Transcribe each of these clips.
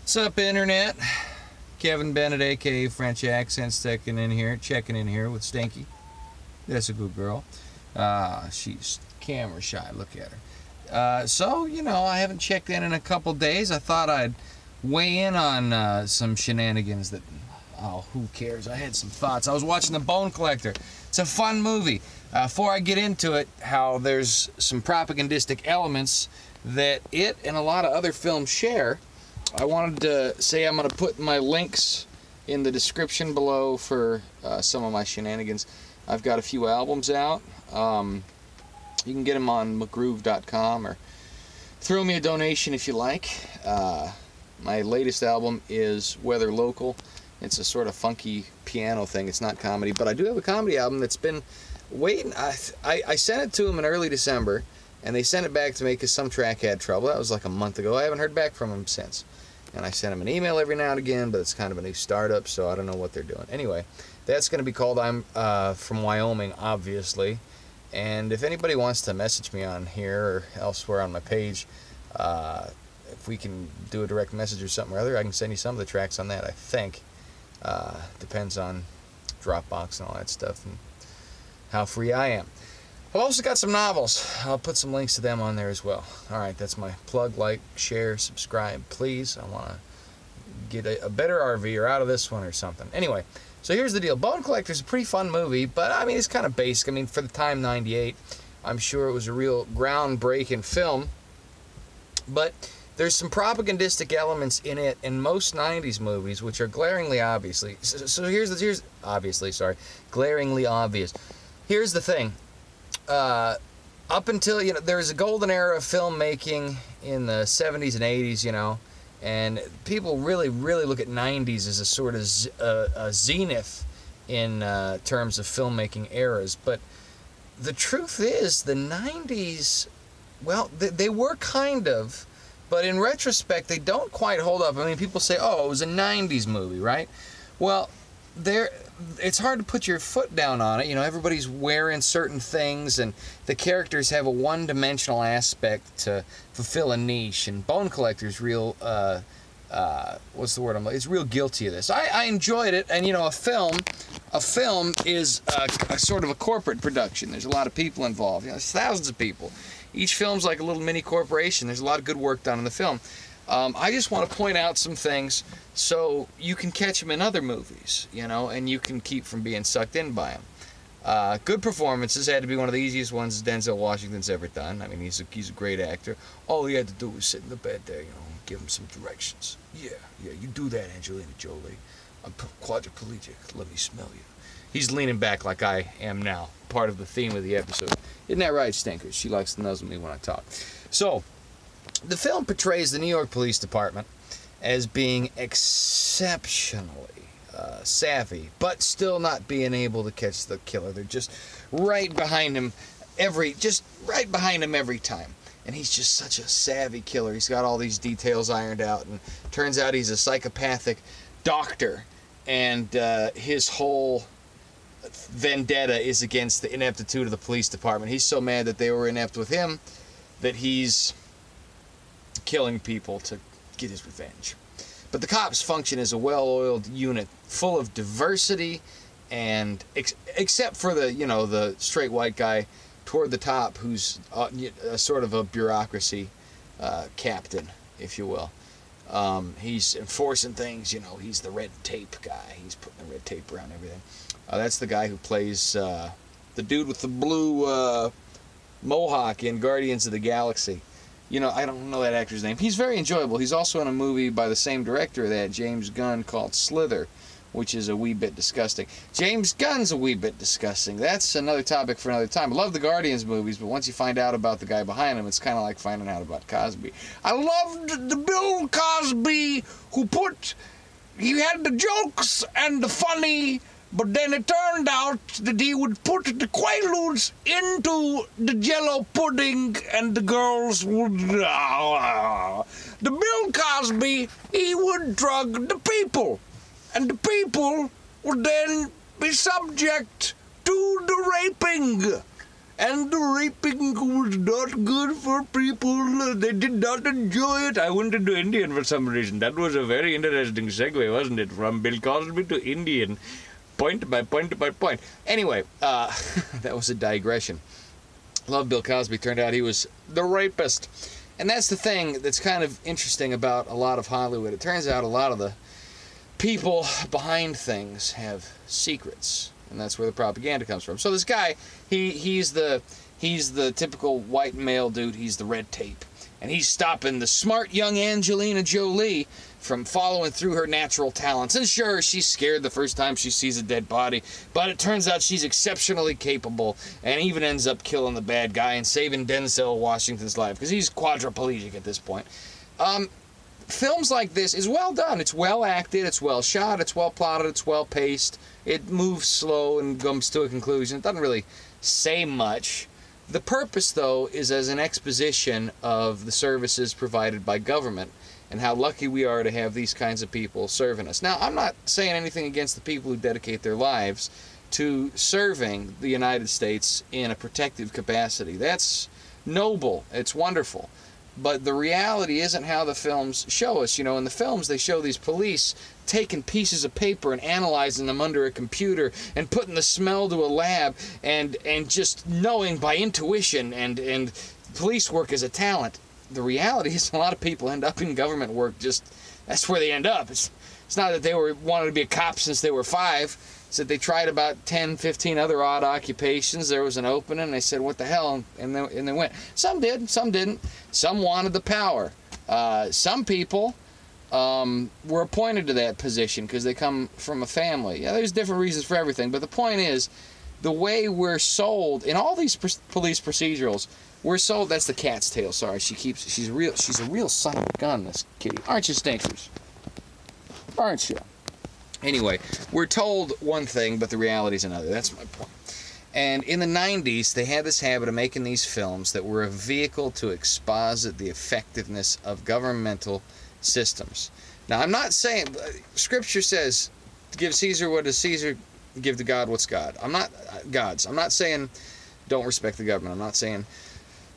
What's up, Internet? Kevin Bennett, a.k.a. French Accents, checking in here with Stinky. That's a good girl. She's camera shy. Look at her. So, you know, I haven't checked in a couple days. I thought I'd weigh in on some shenanigans that... Oh, who cares? I had some thoughts. I was watching The Bone Collector. It's a fun movie. Before I get into it, how there's some propagandistic elements that it and a lot of other films share, I wanted to say I'm going to put my links in the description below for some of my shenanigans. I've got a few albums out. You can get them on Magroove.com or throw me a donation if you like. My latest album is Weather Local. It's a sort of funky piano thing. It's not comedy, but I do have a comedy album that's been waiting. I sent it to them in early December, and they sent it back to me because some track had trouble. That was like a month ago. I haven't heard back from them since. And I send them an email every now and again, but it's kind of a new startup, so I don't know what they're doing. Anyway, that's going to be called I'm from Wyoming, obviously. And if anybody wants to message me on here or elsewhere on my page, if we can do a direct message or something or other, I can send you some of the tracks on that, I think. Depends on Dropbox and all that stuff and how free I am. I've also got some novels. I'll put some links to them on there as well. Alright, that's my plug. Like, share, subscribe, please. I want to get a better RV or out of this one or something. Anyway, so here's the deal. Bone Collector is a pretty fun movie, but I mean, it's kind of basic. I mean, for the time, 98, I'm sure it was a real groundbreaking film. But there's some propagandistic elements in it in most 90s movies, which are glaringly obviously. So here's obviously, sorry, glaringly obvious. Here's the thing. Up until, you know, there's a golden era of filmmaking in the 70s and 80s, you know, and people really look at 90s as a sort of a zenith in terms of filmmaking eras. But the truth is, the 90s, well, they were kind of, but in retrospect, they don't quite hold up. I mean, people say, oh, it was a 90s movie, right? Well, it's hard to put your foot down on it. You know, everybody's wearing certain things, and the characters have a one-dimensional aspect to fulfill a niche, and Bone Collector's real, what's the word I'm like? It's real guilty of this. I enjoyed it, and, you know, a film is a sort of a corporate production. There's a lot of people involved. You know, there's thousands of people. Each film's like a little mini corporation. There's a lot of good work done in the film. I just want to point out some things so you can catch them in other movies, you know, and you can keep from being sucked in by them. Good performances. Had to be one of the easiest ones Denzel Washington's ever done. I mean, he's a great actor. All he had to do was sit in the bed there, you know, and give him some directions. Yeah, you do that, Angelina Jolie. I'm quadriplegic. Let me smell you. He's leaning back like I am now. Part of the theme of the episode. Isn't that right, Stinkers? She likes to nuzzle me when I talk. So, the film portrays the New York Police Department as being exceptionally savvy, but still not being able to catch the killer. They're just right behind him every time. And he's just such a savvy killer. He's got all these details ironed out, and turns out he's a psychopathic doctor, and his whole vendetta is against the ineptitude of the police department. He's so mad that they were inept with him that he's killing people to get his revenge. But the cops function as a well-oiled unit full of diversity, and except for the, you know, the straight white guy toward the top who's a sort of a bureaucracy captain, if you will. He's enforcing things, you know, he's the red tape guy. He's putting the red tape around everything. That's the guy who plays the dude with the blue mohawk in Guardians of the Galaxy. You know, I don't know that actor's name. He's very enjoyable. He's also in a movie by the same director, that James Gunn, called Slither, which is a wee bit disgusting. James Gunn's a wee bit disgusting. That's another topic for another time. I love the Guardians movies, but once you find out about the guy behind them, it's kind of like finding out about Cosby. I loved the Bill Cosby he had the jokes and the funny, but then it turned out that he would put the Quaaludes into the Jello pudding, and the girls would... The Bill Cosby, he would drug the people, and the people would then be subject to the raping. and the raping was not good for people. They did not enjoy it. I went into Indian for some reason. That was a very interesting segue, wasn't it? From Bill Cosby to Indian, point by point by point. Anyway, that was a digression. Love Bill Cosby. Turned out he was the rapist. And that's the thing that's kind of interesting about a lot of Hollywood. It turns out a lot of the people behind things have secrets, and that's where the propaganda comes from. So this guy, he's the typical white male dude. He's the red tape, and he's stopping the smart young Angelina Jolie from following through her natural talents. And sure, she's scared the first time she sees a dead body, but it turns out she's exceptionally capable, and even ends up killing the bad guy and saving Denzel Washington's life, because he's quadriplegic at this point. Films like this is well done. It's well acted, it's well shot, it's well plotted, it's well paced. It moves slow and comes to a conclusion. It doesn't really say much. The purpose, though, is as an exposition of the services provided by government and how lucky we are to have these kinds of people serving us. Now, I'm not saying anything against the people who dedicate their lives to serving the United States in a protective capacity. That's noble. It's wonderful. But the reality isn't how the films show us. You know, in the films, they show these police taking pieces of paper and analyzing them under a computer and putting the smell to a lab and just knowing by intuition, and police work as a talent. The reality is a lot of people end up in government work. Just that's where they end up. It's not that they wanted to be a cop since they were 5. It's that they tried about 10, 15 other odd occupations. There was an opening, and they said, what the hell? And they went. Some did, some didn't. Some wanted the power. Some people were appointed to that position because they come from a family. Yeah, there's different reasons for everything, but the point is, the way we're sold in all these police procedurals, we're sold. That's the cat's tail. Sorry, she's a real son of a gun, this kitty. Aren't you, Stinkers? Aren't you? Anyway, we're told one thing, but the reality is another. That's my point. And in the 90s, they had this habit of making these films that were a vehicle to exposit the effectiveness of governmental systems. Now, I'm not saying, Scripture says, give Caesar what is Caesar, give to God what's God. I'm not saying don't respect the government. I'm not saying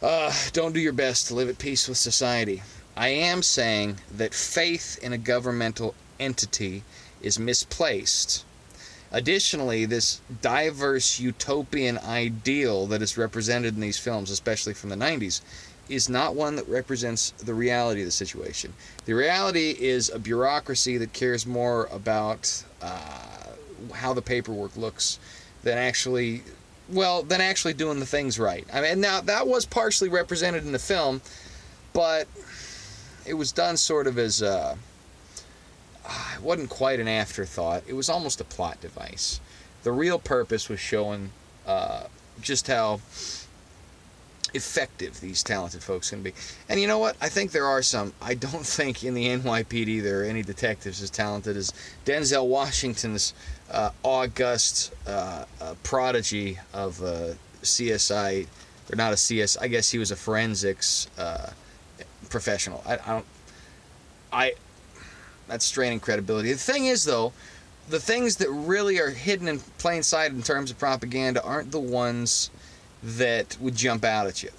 don't do your best to live at peace with society. I am saying that faith in a governmental entity is misplaced. Additionally, this diverse utopian ideal that is represented in these films, especially from the 90s, is not one that represents the reality of the situation. The reality is a bureaucracy that cares more about how the paperwork looks than actually doing the things right. I mean, now that was partially represented in the film, but it was done sort of as it wasn't quite an afterthought. It was almost a plot device. The real purpose was showing just how effective these talented folks can be. And you know what? I think there are some. I don't think in the NYPD there are any detectives as talented as Denzel Washington's august prodigy of CSI, or not a CS. I guess he was a forensics professional. That's straining credibility. The thing is, though, the things that really are hidden in plain sight in terms of propaganda aren't the ones that would jump out at you.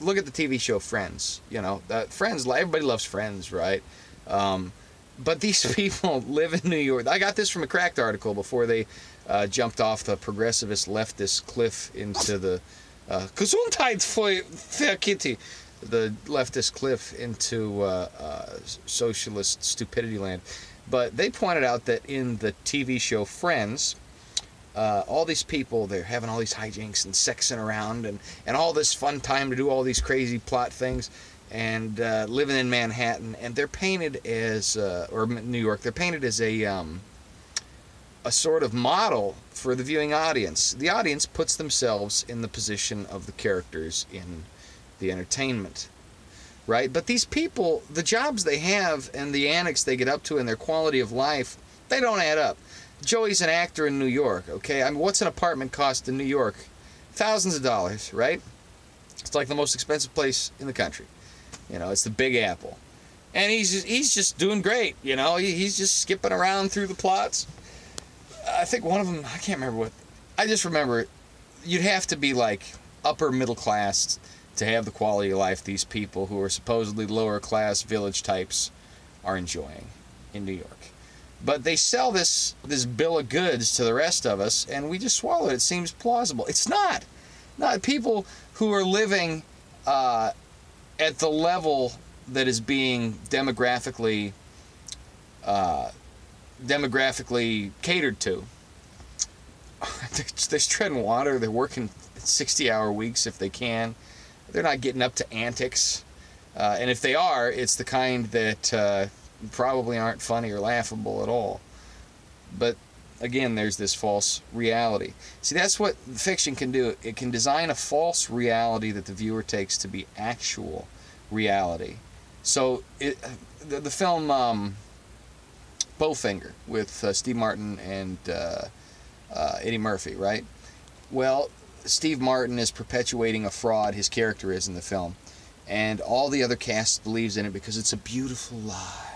Look at the TV show Friends. You know, Friends. Everybody loves Friends, right? But these people live in New York. I got this from a Cracked article before they jumped off the progressivist leftist cliff into the Gesundheit für Kitty, the leftist cliff into socialist stupidity land. But they pointed out that in the TV show Friends, all these people, they're having all these hijinks and sexing around and all this fun time to do all these crazy plot things, and living in Manhattan, and they're painted as, or New York, they're painted as a sort of model for the viewing audience. The audience puts themselves in the position of the characters in the entertainment, right? But these people, the jobs they have and the annex they get up to and their quality of life, they don't add up. Joey's an actor in New York, okay? I mean, what's an apartment cost in New York? Thousands of dollars, right? It's like the most expensive place in the country. You know, it's the Big Apple. And he's just doing great, you know? He's just skipping around through the plots. I think one of them, I can't remember what, I just remember you'd have to be like upper middle class to have the quality of life these people who are supposedly lower class village types are enjoying in New York. But they sell this bill of goods to the rest of us, and we just swallow it. It seems plausible. It's not. Not people who are living at the level that is being demographically catered to. They're treading water. They're working 60-hour weeks if they can. They're not getting up to antics. And if they are, it's the kind that probably aren't funny or laughable at all. But again, there's this false reality. See, that's what fiction can do. It can design a false reality that the viewer takes to be actual reality. So the film Bowfinger with Steve Martin and Eddie Murphy, right? Well, Steve Martin is perpetuating a fraud, his character is in the film, and all the other cast believes in it because it's a beautiful lie.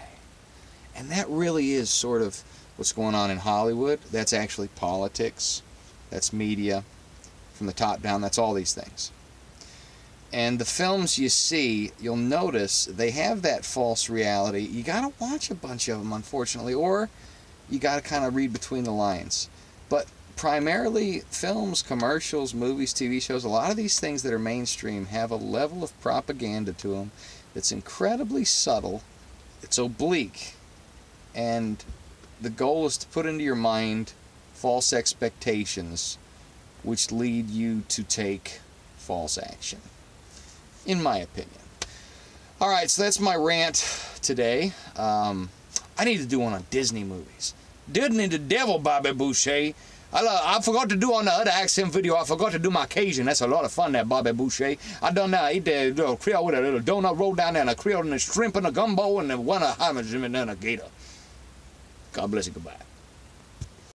And that really is sort of what's going on in Hollywood. That's actually politics, that's media, from the top down, that's all these things. And the films you see, you'll notice they have that false reality. You gotta watch a bunch of them, unfortunately, or you gotta kind of read between the lines. But primarily films, commercials, movies, TV shows, a lot of these things that are mainstream have a level of propaganda to them that's incredibly subtle, it's oblique, and the goal is to put into your mind false expectations which lead you to take false action, in my opinion. Alright, so that's my rant today. I need to do one on Disney movies. Disney the devil, Bobby Boucher. I forgot to do on the other accent video, I forgot to do my Cajun. That's a lot of fun, that Bobby Boucher. I done that. I ate the little Creole with a little donut rolled down there, and a Creole and a shrimp and a gumbo and one of hummus and a gator. God bless you, goodbye.